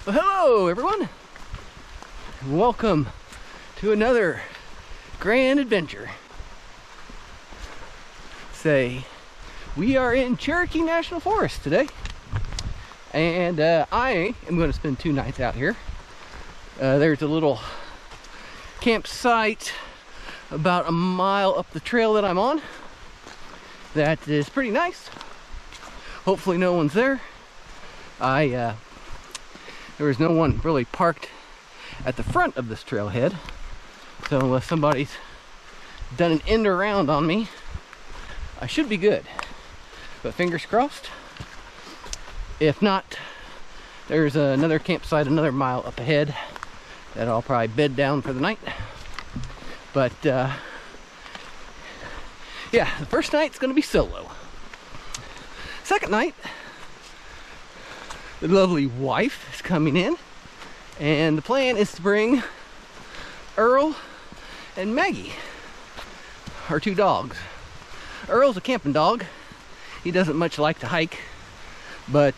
Well, hello everyone. Welcome to another grand adventure. We are in Cherokee National Forest today, and I am going to spend 2 nights out here. There's a little campsite about a mile up the trail that I'm on that is pretty nice. Hopefully no one's there. There was no one really parked at the front of this trailhead, so unless somebody's done an end around on me, I should be good. But fingers crossed. If not, there's another campsite another mile up ahead that I'll probably bed down for the night. But yeah, the first night's gonna be solo. Second night, the lovely wife is coming in, and the plan is to bring Earl and Maggie, our 2 dogs. Earl's a camping dog. He doesn't much like to hike, but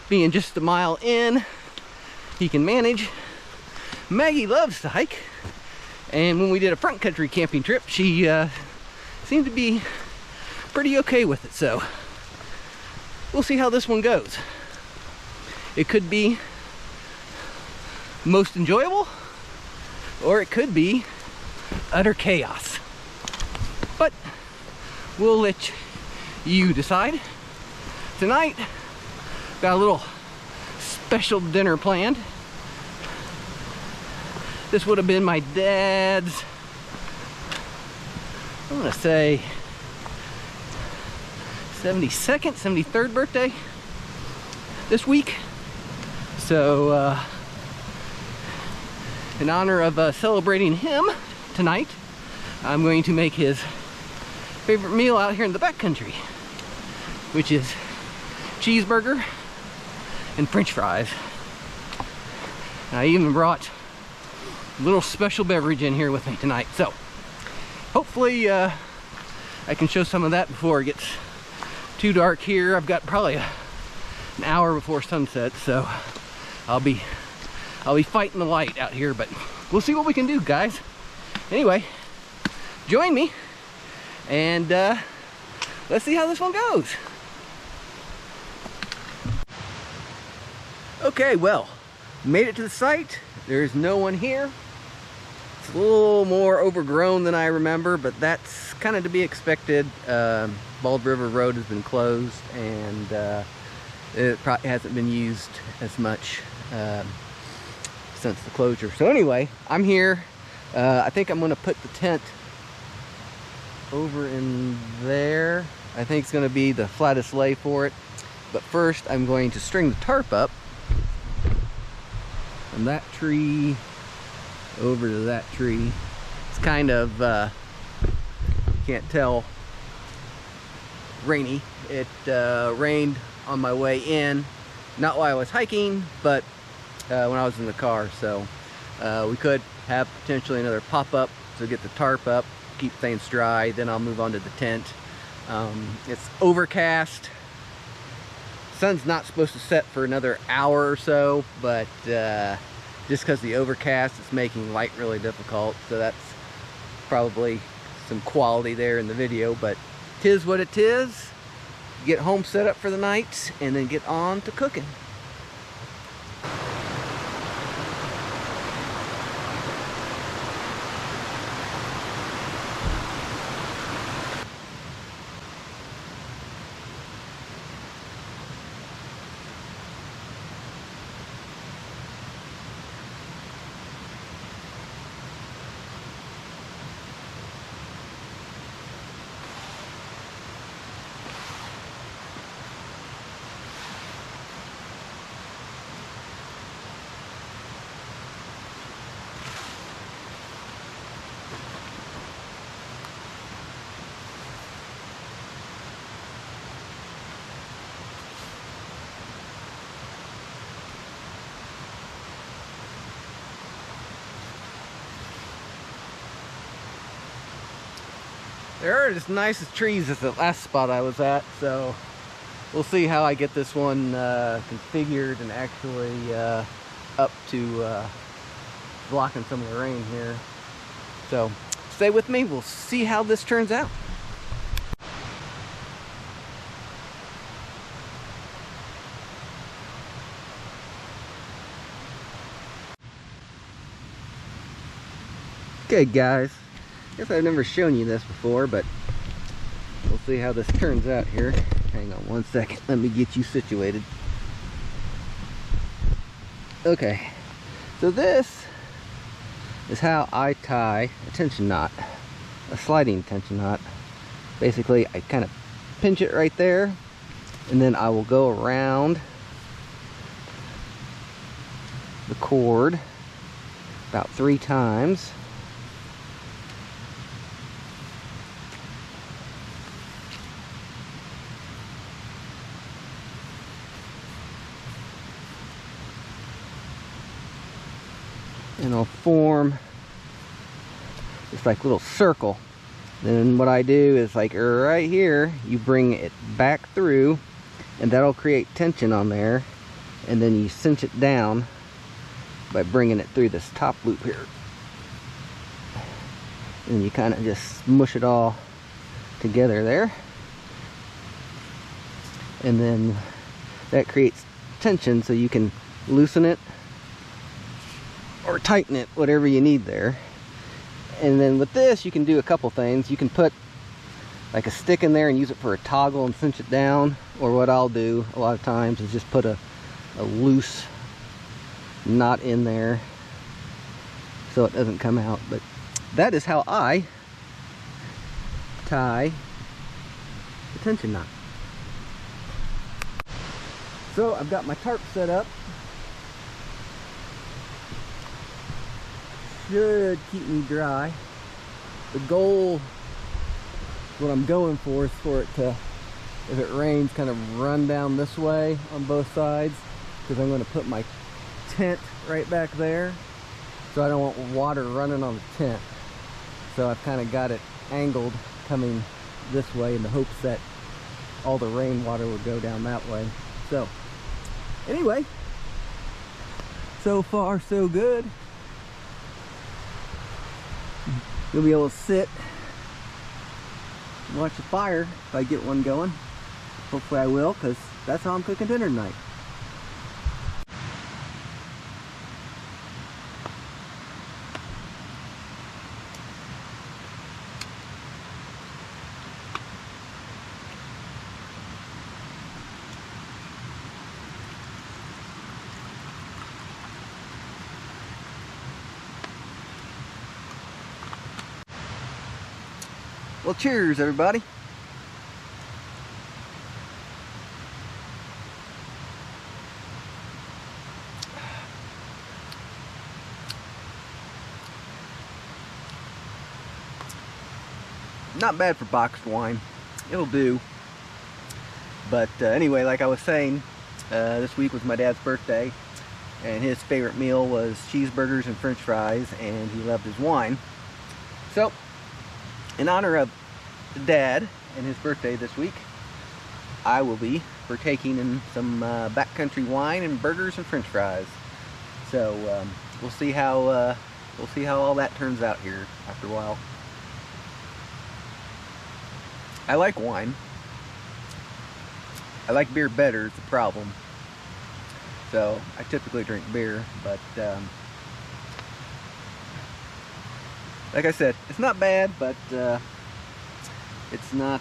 being just a mile in, he can manage. Maggie loves to hike, and when we did a front country camping trip, she seemed to be pretty okay with it, so we'll see how this one goes. It could be most enjoyable, or it could be utter chaos. But we'll let you decide. Tonight, got a little special dinner planned. This would have been my dad's, I'm gonna say 72nd, 73rd birthday this week. So in honor of celebrating him tonight, I'm going to make his favorite meal out here in the backcountry, which is cheeseburger and french fries. And I even brought a little special beverage in here with me tonight, so hopefully I can show some of that before it gets too dark here. I've got probably an hour before sunset, so I'll be fighting the light out here, but we'll see what we can do, guys. Anyway, join me, and let's see how this one goes. Okay, well, made it to the site. There's no one here. It's a little more overgrown than I remember, but that's kind of to be expected. Bald River Road has been closed, and it probably hasn't been used as much since the closure. So anyway, I'm here. I think I'm going to put the tent over in there. I think it's going to be the flattest lay for it. But first, I'm going to string the tarp up from that tree over to that tree. It's kind of, can't tell, rainy. It rained on my way in, not while I was hiking, but when I was in the car. So we could have potentially another pop-up to get the tarp up, keep things dry, then I'll move on to the tent. It's overcast. Sun's not supposed to set for another hour or so, but just because the overcast is making light really difficult, so that's probably some quality there in the video, but 'tis what it is. Get home set up for the night and then get on to cooking. There aren't as nice as trees as the last spot I was at, so we'll see how I get this one configured and actually up to blocking some of the rain here. So stay with me, we'll see how this turns out. Okay guys, guess I've never shown you this before, but we'll see how this turns out here. Hang on one second, let me get you situated. Okay, so this is how I tie a tension knot, a sliding tension knot. Basically, I kind of pinch it right there, and then I will go around the cord about 3 times. And I'll form just like a little circle. Then what I do is like right here, you bring it back through, and that'll create tension on there, and then you cinch it down by bringing it through this top loop here. And you kind of just smush it all together there, and then that creates tension so you can loosen it or tighten it, whatever you need there. And then with this, you can do a couple things. You can put like a stick in there and use it for a toggle and cinch it down, or what I'll do a lot of times is just put a loose knot in there so it doesn't come out. But that is how I tie the tension knot. So I've got my tarp set up. Should keep me dry. The goal, what I'm going for, is for it to, if it rains, kind of run down this way on both sides, because I'm going to put my tent right back there, so I don't want water running on the tent. So I've kind of got it angled coming this way in the hopes that all the rainwater would go down that way. So anyway, so far so good. You'll be able to sit and watch the fire if I get one going. Hopefully I will, because that's how I'm cooking dinner tonight. Well, cheers, everybody. Not bad for boxed wine. It'll do. But anyway, like I was saying, this week was my dad's birthday, and his favorite meal was cheeseburgers and french fries, and he loved his wine. So, in honor of Dad and his birthday this week, I will be partaking in some backcountry wine and burgers and french fries. So we'll see how all that turns out here after a while. I like wine. I like beer better, it's a problem. So I typically drink beer, but like I said, it's not bad, but it's not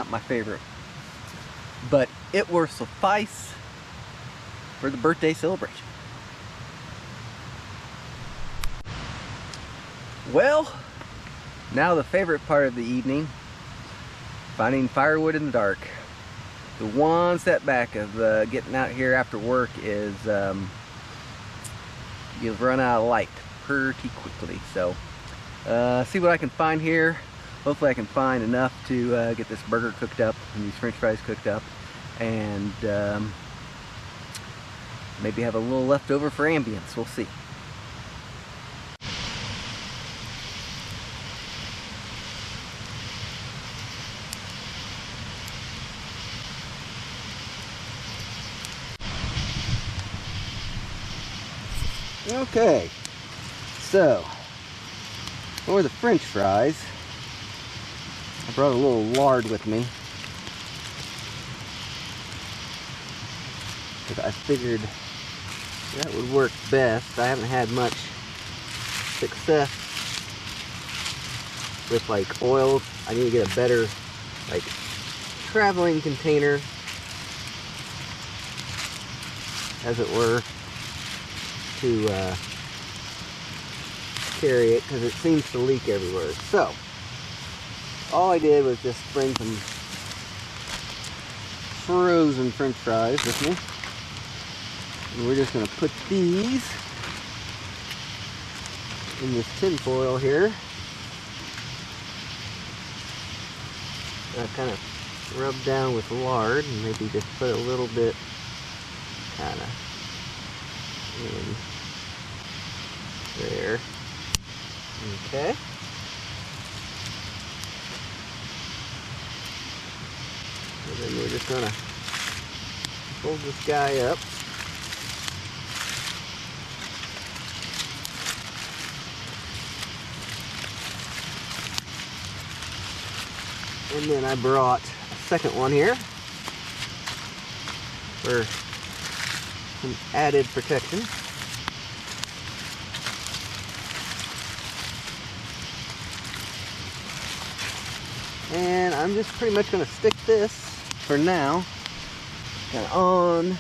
my favorite. But it will suffice for the birthday celebration. Well, now the favorite part of the evening, finding firewood in the dark. The one setback of getting out here after work is you've run out of light pretty quickly. So see what I can find here. Hopefully I can find enough to get this burger cooked up and these french fries cooked up, and maybe have a little left over for ambience. We'll see. Okay, so for the French fries, I brought a little lard with me, because I figured that would work best. I haven't had much success with like oils. I need to get a better like traveling container, as it were, to carry it, because it seems to leak everywhere. So all I did was just bring some frozen French fries with me, and we're just going to put these in this tin foil here. Kind of rub down with lard, and maybe just put a little bit kind of in there. Okay. And then we're just gonna fold this guy up. And then I brought a second one here for some added protection. And I'm just pretty much going to stick this for now kind of on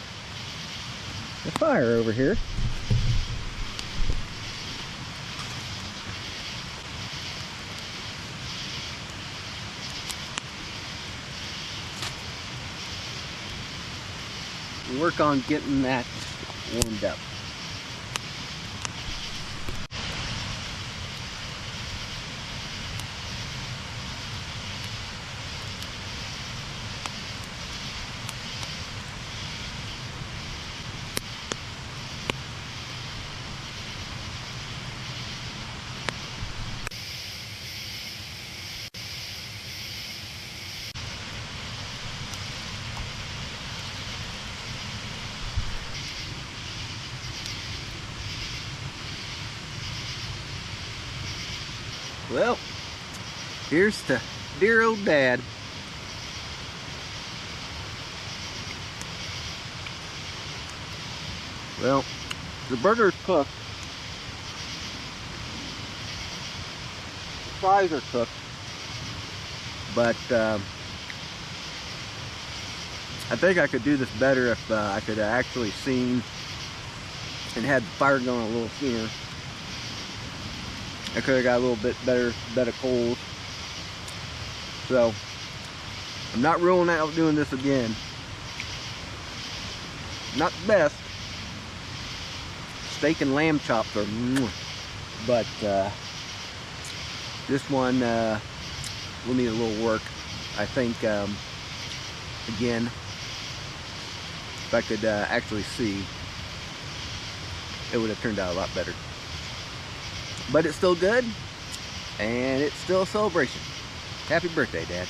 the fire over here. Work on getting that warmed up. Well, here's to dear old Dad. Well, the burger's cooked. The fries are cooked. But I think I could do this better if I could actually seen and had the fire going a little sooner. I could have got a little bit better coals. So I'm not ruling out doing this again. Not the best. Steak and lamb chops are, but this one will need a little work. I think again, if I could actually see, it would have turned out a lot better. But it's still good, and it's still a celebration. Happy birthday, Dad.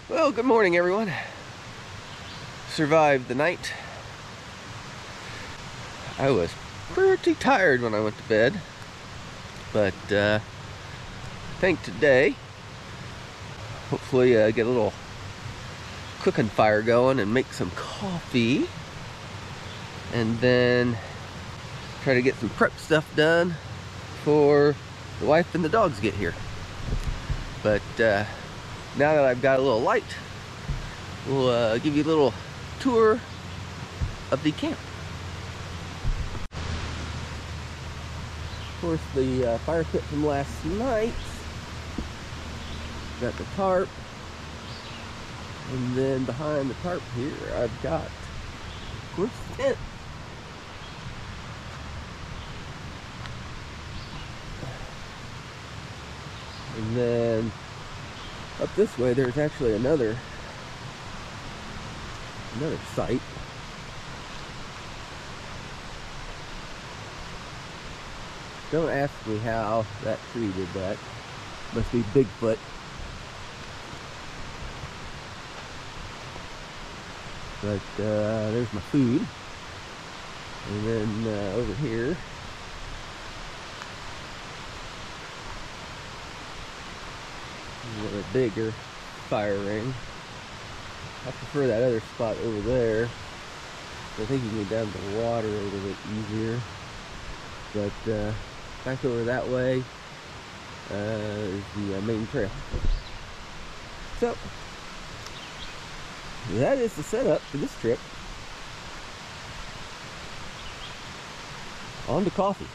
Well, good morning, everyone. Survived the night. I was pretty tired when I went to bed, but I think today, hopefully get a little cooking fire going and make some coffee, and then try to get some prep stuff done before the wife and the dogs get here. But now that I've got a little light, we'll give you a little tour of the camp. Of course, the fire pit from last night. Got the tarp. And then behind the tarp here, I've got, of course, the tent. And then Up this way, there's actually another site. Don't ask me how that tree did that. Must be Bigfoot. But there's my food. And then over here, a bigger fire ring. I prefer that other spot over there. I think you can get down to the water a little bit easier. But back over that way is the main trail. So that is the setup for this trip. On to coffee.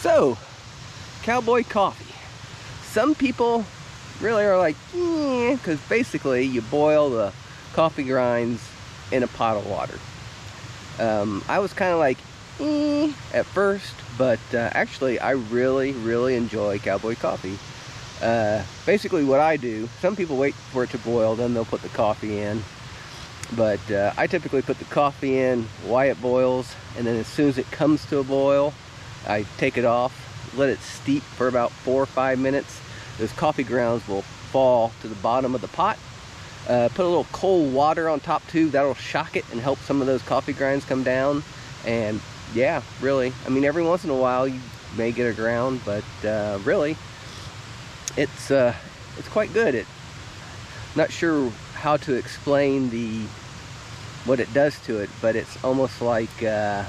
So, cowboy coffee. Some people really are like, yeah, because basically you boil the coffee grinds in a pot of water. I was kind of like, at first, but actually I really enjoy cowboy coffee. Basically what I do, some people wait for it to boil, then they'll put the coffee in. But I typically put the coffee in while it boils, and then as soon as it comes to a boil, I take it off, let it steep for about 4 or 5 minutes. Those coffee grounds will fall to the bottom of the pot. Put a little cold water on top too, that'll shock it and help some of those coffee grinds come down. And yeah, really, I mean, every once in a while you may get a ground, but really, it's quite good. Not sure how to explain what it does to it, but it's almost like it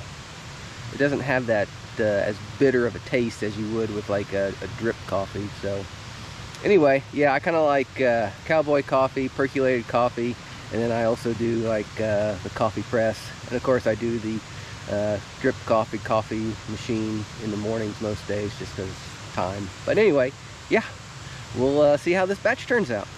doesn't have that as bitter of a taste as you would with like a drip coffee. So anyway, yeah, I kind of like cowboy coffee, percolated coffee, and then I also do like the coffee press, and of course I do the drip coffee machine in the mornings most days just because time. But anyway, yeah, we'll see how this batch turns out.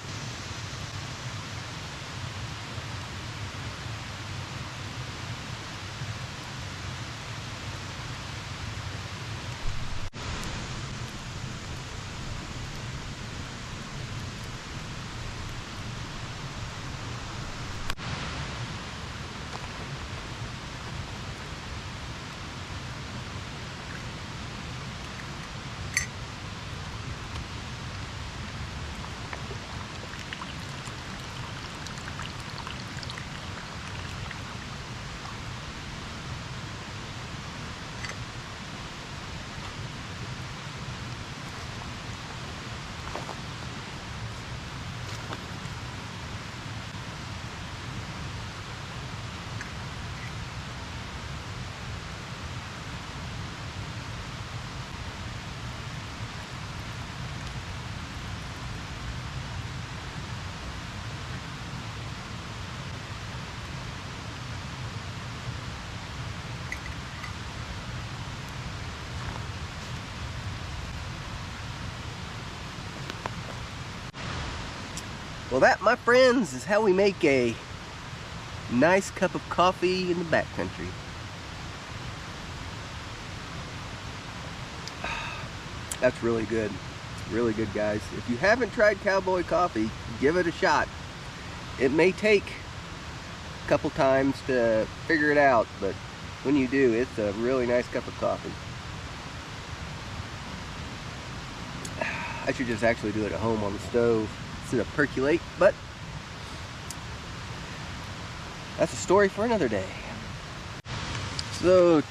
Well, that, my friends, is how we make a nice cup of coffee in the backcountry. That's really good. Really good, guys. If you haven't tried cowboy coffee, give it a shot. It may take a couple times to figure it out, but when you do, it's a really nice cup of coffee. I should just actually do it at home on the stove instead of percolate, but that's a story for another day. So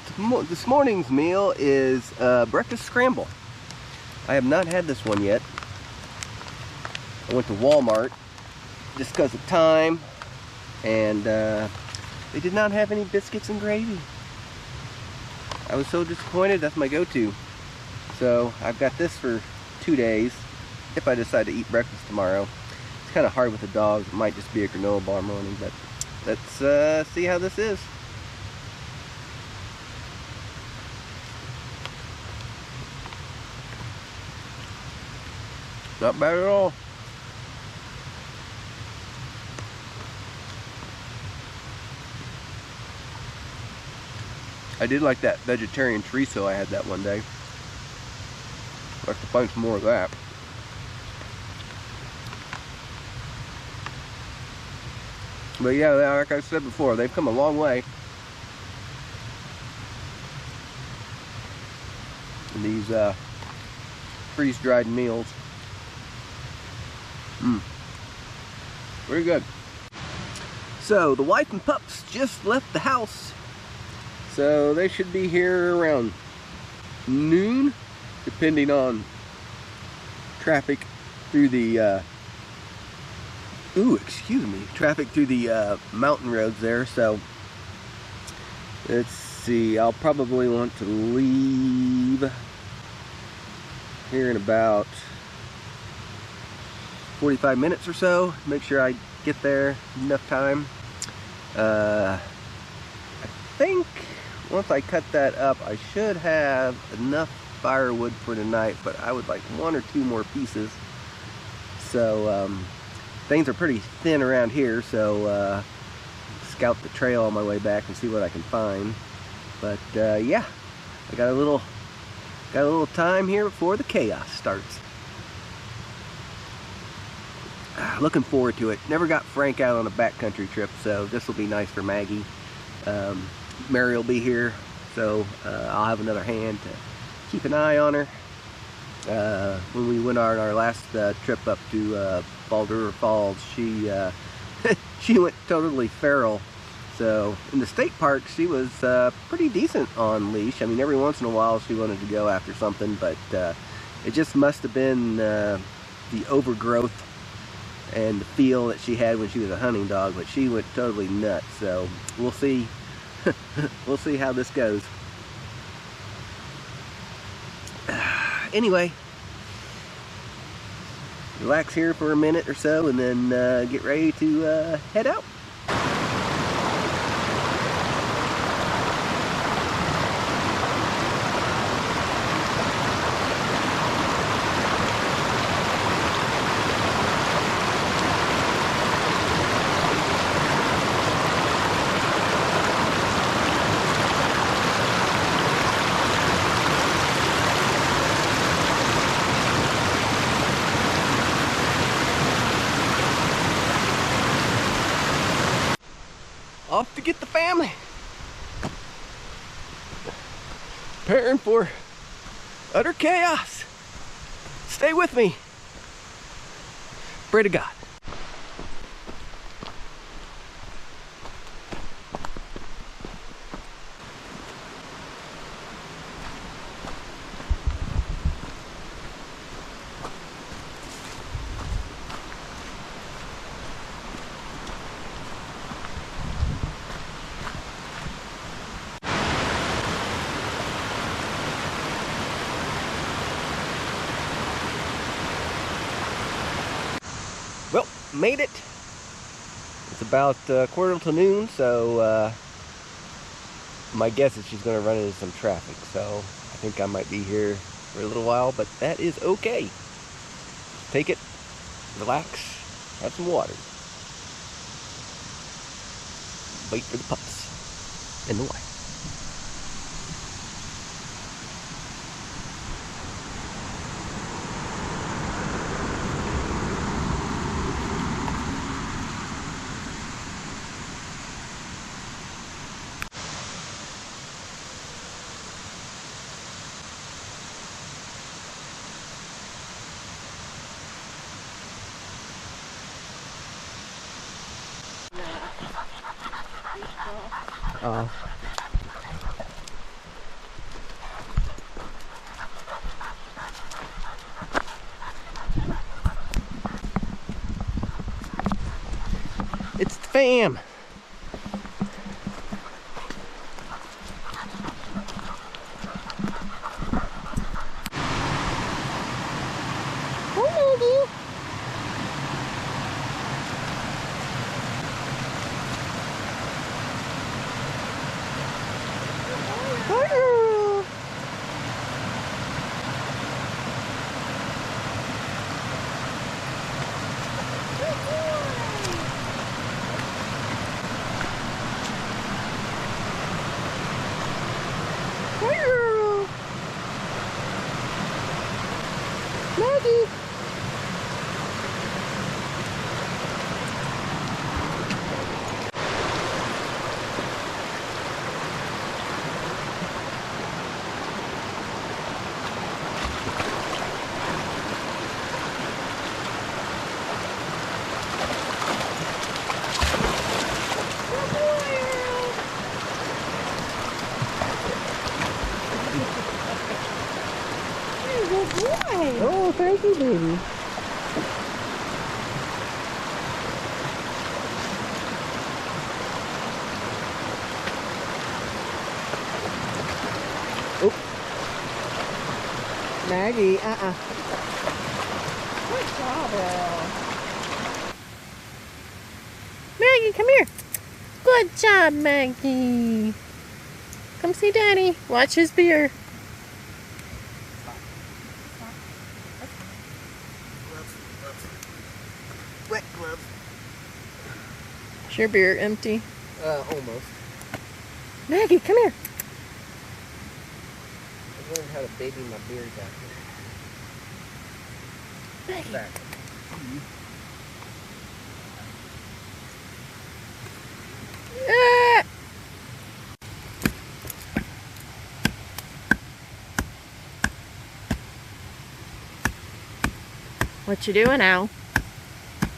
this morning's meal is breakfast scramble. I have not had this one yet. I went to Walmart just because of time, and they did not have any biscuits and gravy. I was so disappointed. That's my go-to. So I've got this for 2 days if I decide to eat breakfast tomorrow. It's kind of hard with the dogs. It might just be a granola bar morning, but let's see how this is. Not bad at all. I did like that vegetarian chorizo I had that one day. I'd like to find some more of that. But yeah, like I said before, they've come a long way. In these freeze-dried meals. Very good. So the wife and pups just left the house. So they should be here around noon, depending on traffic through the traffic through the mountain roads there. So let's see, I'll probably want to leave here in about 45 minutes or so. Make sure I get there enough time. I think once I cut that up, I should have enough firewood for tonight, but I would like 1 or 2 more pieces. So things are pretty thin around here, so scout the trail on my way back and see what I can find. But yeah, I got a little time here before the chaos starts. Looking forward to it. Never got Frank out on a backcountry trip, so this will be nice for Maggie. Mary will be here, so I'll have another hand to keep an eye on her. When we went on our last trip up to Baldur Falls, she she went totally feral. So in the state park, she was pretty decent on leash. I mean, every once in a while she wanted to go after something, but it just must have been the overgrowth and the feel that she had when she was a hunting dog. But she went totally nuts. So we'll see. We'll see how this goes. Anyway, relax here for a minute or so, and then get ready to head out. Off to get the family. Preparing for utter chaos. Stay with me. Pray to God. Well, made it. It's about 1:45 so my guess is she's going to run into some traffic. So I think I might be here for a little while, but that is okay. Take it, relax, have some water. Wait for the pups and the wife. It's the fam. Maggie! Good boy! Oh, thank you, baby. Oh. Maggie, Good job, Earl. Maggie, come here. Good job, Maggie. Come see Daddy. Watch his beer. your beer empty? Almost. Maggie, come here. I learned how to baby my beard back Maggie. there. Back. Ah! What you doing, Al?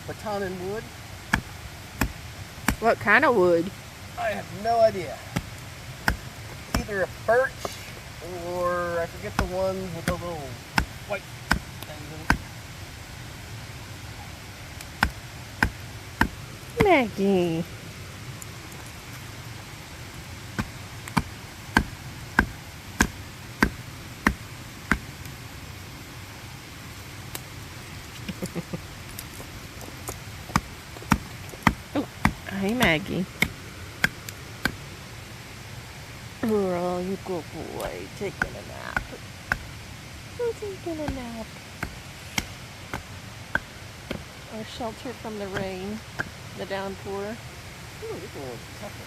Baton and wood? What kind of wood? I have no idea. Either a birch or I forget the one with the little white things in it. Maggie. Oh, hi, Maggie. Earl, you good boy, taking a nap. Who's taking a nap? Our shelter from the rain, the downpour. Ooh, this one was tougher.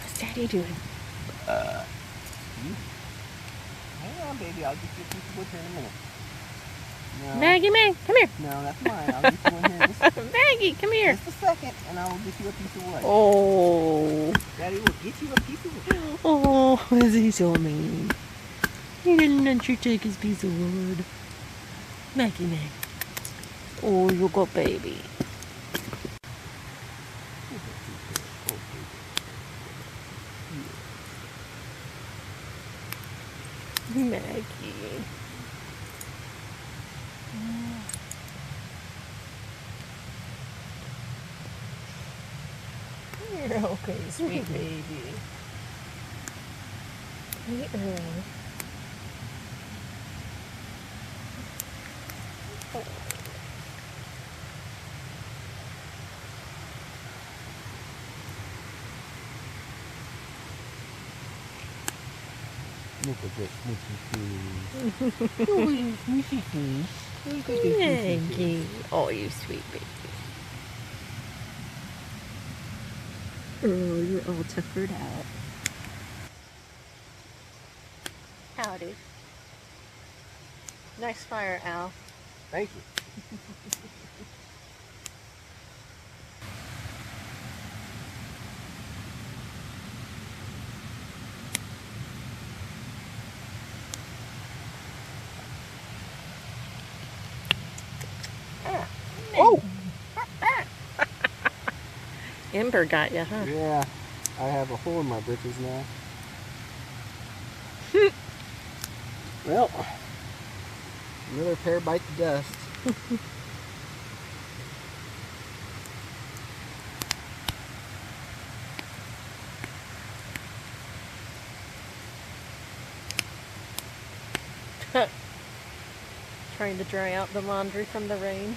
What's Daddy doing? Hang on, baby. I'll get you a piece of wood here in a minute. No. Maggie, come here. No, that's mine. I'll get you one here in just, Maggie, come here. just a second, and I will get you a piece of wood. Oh, Daddy will get you a piece of wood. oh, is he so mean? He didn't let you take his piece of wood. Maggie. Oh, you go, baby. Maggie. You're okay, sweet baby. Hey, Earl. Look at this smushy face. Oh, you smushy face. Look at this smushy face. Maggie. Oh, you sweet baby. Oh, you're all tuckered out. Howdy. Nice fire, Al. Thank you. Oh! Ember got you, huh? Yeah, I have a hole in my britches now. Well, another pair bite the dust. Trying to dry out the laundry from the rain.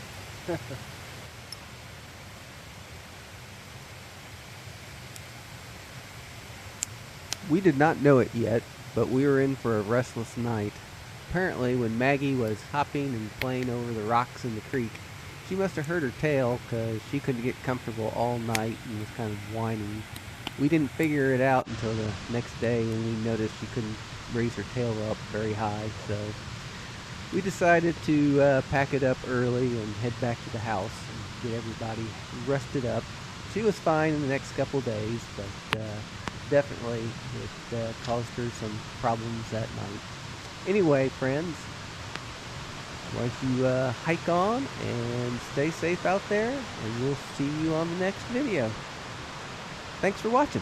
We did not know it yet, but we were in for a restless night. Apparently, when Maggie was hopping and playing over the rocks in the creek, she must have hurt her tail because she couldn't get comfortable all night and was kind of whining. We didn't figure it out until the next day when we noticed she couldn't raise her tail up very high, so we decided to pack it up early and head back to the house and get everybody rested up. She was fine in the next couple days, but definitely it caused her some problems that night. Anyway, friends, why don't you hike on and stay safe out there, and we'll see you on the next video. Thanks for watching.